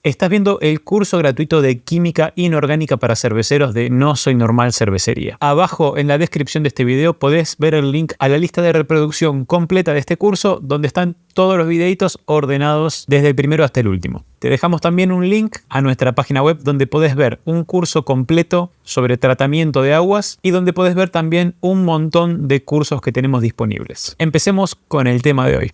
Estás viendo el curso gratuito de Química Inorgánica para Cerveceros de No Soy Normal Cervecería. Abajo en la descripción de este video podés ver el link a la lista de reproducción completa de este curso, donde están todos los videitos ordenados desde el primero hasta el último. Te dejamos también un link a nuestra página web donde podés ver un curso completo sobre tratamiento de aguas y donde podés ver también un montón de cursos que tenemos disponibles. Empecemos con el tema de hoy.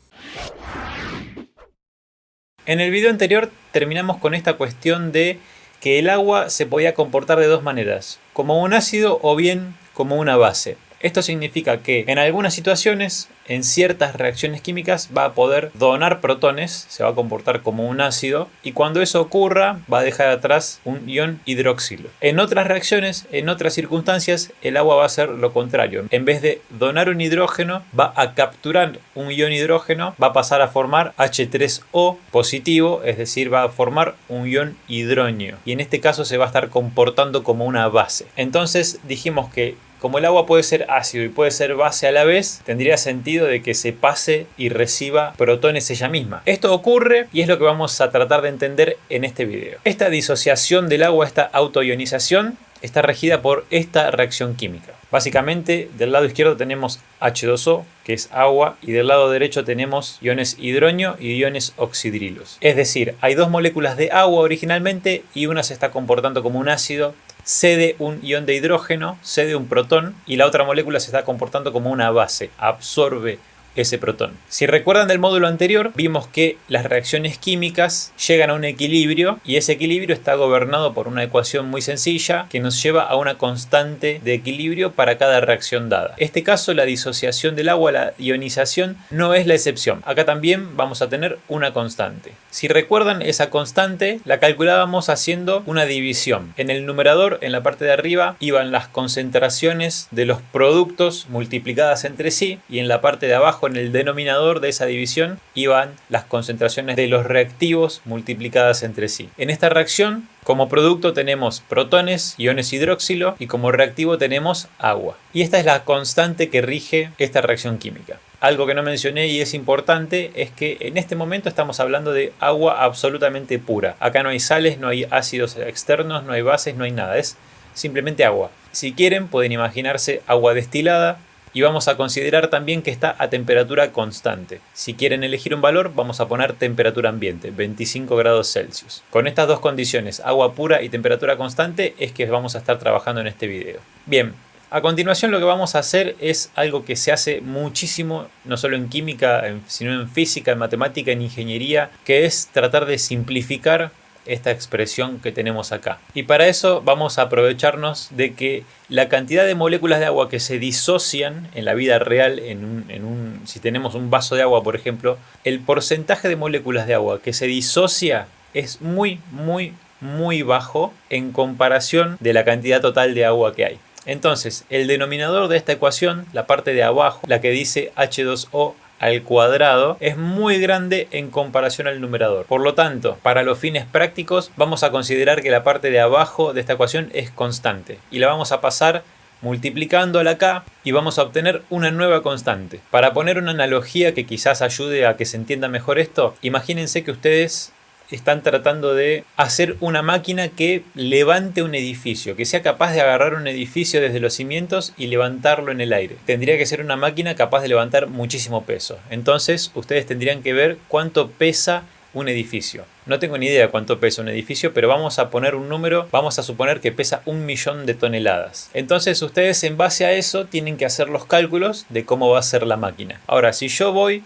En el video anterior terminamos con esta cuestión de que el agua se podía comportar de dos maneras, como un ácido o bien como una base. Esto significa que en algunas situaciones, en ciertas reacciones químicas, va a poder donar protones, se va a comportar como un ácido, y cuando eso ocurra va a dejar atrás un ion hidroxilo. En otras reacciones, en otras circunstancias, el agua va a hacer lo contrario. En vez de donar un hidrógeno, va a capturar un ion hidrógeno, va a pasar a formar H3O positivo, es decir, va a formar un ion hidronio. Y en este caso se va a estar comportando como una base. Entonces dijimos que como el agua puede ser ácido y puede ser base a la vez, tendría sentido de que se pase y reciba protones ella misma. Esto ocurre y es lo que vamos a tratar de entender en este video. Esta disociación del agua, esta autoionización, está regida por esta reacción química. Básicamente, del lado izquierdo tenemos H2O, que es agua, y del lado derecho tenemos iones hidronio y iones oxidrilos. Es decir, hay dos moléculas de agua originalmente y una se está comportando como un ácido, cede un ion de hidrógeno, cede un protón, y la otra molécula se está comportando como una base, absorbe ese protón. Si recuerdan del módulo anterior, vimos que las reacciones químicas llegan a un equilibrio y ese equilibrio está gobernado por una ecuación muy sencilla que nos lleva a una constante de equilibrio para cada reacción dada. En este caso, la disociación del agua, la ionización, no es la excepción. Acá también vamos a tener una constante. Si recuerdan, esa constante la calculábamos haciendo una división. En el numerador, en la parte de arriba, iban las concentraciones de los productos multiplicadas entre sí, y en la parte de abajo, en el denominador de esa división, iban las concentraciones de los reactivos multiplicadas entre sí. En esta reacción, como producto tenemos protones, iones hidroxilo, y como reactivo tenemos agua. Y esta es la constante que rige esta reacción química. Algo que no mencioné y es importante es que en este momento estamos hablando de agua absolutamente pura. Acá no hay sales, no hay ácidos externos, no hay bases, no hay nada. Es simplemente agua. Si quieren, pueden imaginarse agua destilada. Y vamos a considerar también que está a temperatura constante. Si quieren elegir un valor, vamos a poner temperatura ambiente, 25 grados Celsius. Con estas dos condiciones, agua pura y temperatura constante, es que vamos a estar trabajando en este video. Bien, a continuación lo que vamos a hacer es algo que se hace muchísimo, no solo en química, sino en física, en matemática, en ingeniería, que es tratar de simplificar esta expresión que tenemos acá. Y para eso vamos a aprovecharnos de que la cantidad de moléculas de agua que se disocian en la vida real, si tenemos un vaso de agua, por ejemplo, el porcentaje de moléculas de agua que se disocia es muy bajo en comparación de la cantidad total de agua que hay. Entonces, el denominador de esta ecuación, la parte de abajo, la que dice H2O al cuadrado, es muy grande en comparación al numerador. Por lo tanto, para los fines prácticos, vamos a considerar que la parte de abajo de esta ecuación es constante y la vamos a pasar multiplicándola acá y vamos a obtener una nueva constante. Para poner una analogía que quizás ayude a que se entienda mejor esto, imagínense que ustedes están tratando de hacer una máquina que levante un edificio, que sea capaz de agarrar un edificio desde los cimientos y levantarlo en el aire. Tendría que ser una máquina capaz de levantar muchísimo peso. Entonces ustedes tendrían que ver cuánto pesa un edificio. No tengo ni idea cuánto pesa un edificio, pero vamos a poner un número, vamos a suponer que pesa 1.000.000 de toneladas. Entonces ustedes en base a eso tienen que hacer los cálculos de cómo va a ser la máquina. Ahora, si yo voy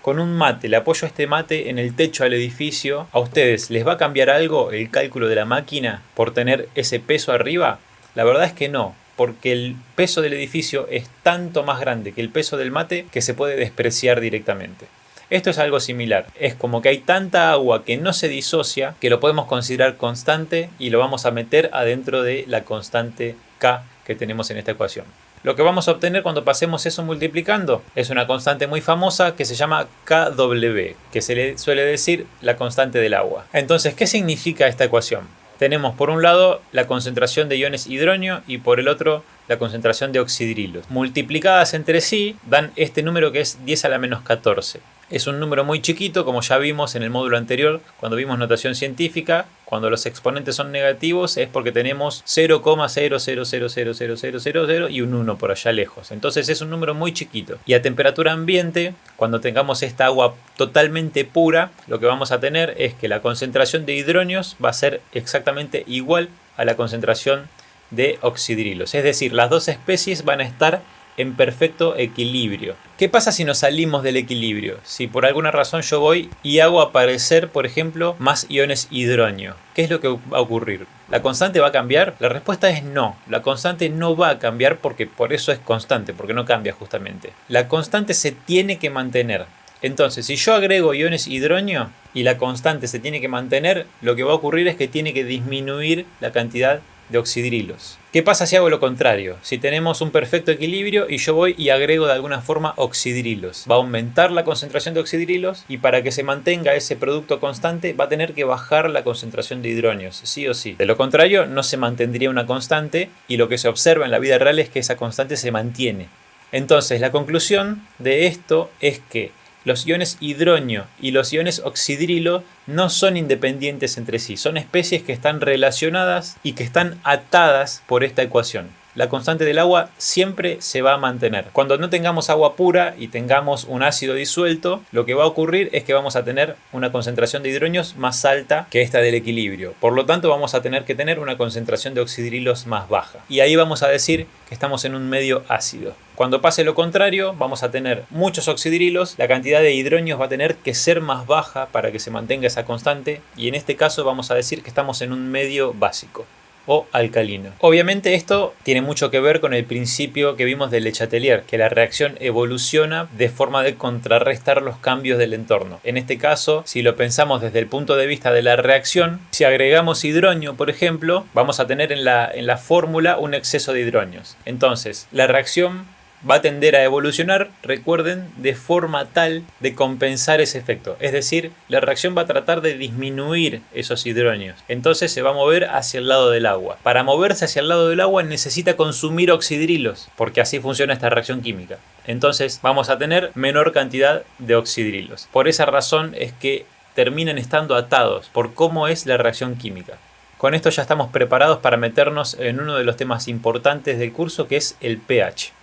con un mate, le apoyo este mate en el techo del edificio, ¿a ustedes les va a cambiar algo el cálculo de la máquina por tener ese peso arriba? La verdad es que no, porque el peso del edificio es tanto más grande que el peso del mate que se puede despreciar directamente. Esto es algo similar, es como que hay tanta agua que no se disocia que lo podemos considerar constante y lo vamos a meter adentro de la constante K que tenemos en esta ecuación. Lo que vamos a obtener cuando pasemos eso multiplicando es una constante muy famosa que se llama KW, que se le suele decir la constante del agua. Entonces, ¿qué significa esta ecuación? Tenemos por un lado la concentración de iones hidronio y por el otro la concentración de oxidrilos. Multiplicadas entre sí dan este número que es 10 a la menos 14. Es un número muy chiquito, como ya vimos en el módulo anterior, cuando vimos notación científica. Cuando los exponentes son negativos es porque tenemos 0,0000000 y un 1 por allá lejos. Entonces es un número muy chiquito. Y a temperatura ambiente, cuando tengamos esta agua totalmente pura, lo que vamos a tener es que la concentración de hidronios va a ser exactamente igual a la concentración de oxidrilos. Es decir, las dos especies van a estar en perfecto equilibrio. ¿Qué pasa si nos salimos del equilibrio? Si por alguna razón yo voy y hago aparecer, por ejemplo, más iones hidronio, ¿qué es lo que va a ocurrir? ¿La constante va a cambiar? La respuesta es no. La constante no va a cambiar porque por eso es constante, porque no cambia justamente. La constante se tiene que mantener. Entonces, si yo agrego iones hidronio y la constante se tiene que mantener, lo que va a ocurrir es que tiene que disminuir la cantidad de oxidrilos. ¿Qué pasa si hago lo contrario? Si tenemos un perfecto equilibrio y yo voy y agrego de alguna forma oxidrilos. Va a aumentar la concentración de oxidrilos y para que se mantenga ese producto constante va a tener que bajar la concentración de hidronios, sí o sí. De lo contrario, no se mantendría una constante y lo que se observa en la vida real es que esa constante se mantiene. Entonces, la conclusión de esto es que los iones hidronio y los iones oxidrilo no son independientes entre sí, son especies que están relacionadas y que están atadas por esta ecuación. La constante del agua siempre se va a mantener. Cuando no tengamos agua pura y tengamos un ácido disuelto, lo que va a ocurrir es que vamos a tener una concentración de hidronios más alta que esta del equilibrio. Por lo tanto, vamos a tener que tener una concentración de oxidrilos más baja. Y ahí vamos a decir que estamos en un medio ácido. Cuando pase lo contrario, vamos a tener muchos oxidrilos, la cantidad de hidronios va a tener que ser más baja para que se mantenga esa constante y en este caso vamos a decir que estamos en un medio básico o alcalino. Obviamente esto tiene mucho que ver con el principio que vimos de Le Chatelier, que la reacción evoluciona de forma de contrarrestar los cambios del entorno. En este caso, si lo pensamos desde el punto de vista de la reacción, si agregamos hidronio, por ejemplo, vamos a tener en la fórmula un exceso de hidronios. Entonces, la reacción va a tender a evolucionar, recuerden, de forma tal de compensar ese efecto. Es decir, la reacción va a tratar de disminuir esos hidronios. Entonces se va a mover hacia el lado del agua. Para moverse hacia el lado del agua necesita consumir oxidrilos, porque así funciona esta reacción química. Entonces vamos a tener menor cantidad de oxidrilos. Por esa razón es que terminan estando atados por cómo es la reacción química. Con esto ya estamos preparados para meternos en uno de los temas importantes del curso, que es el pH.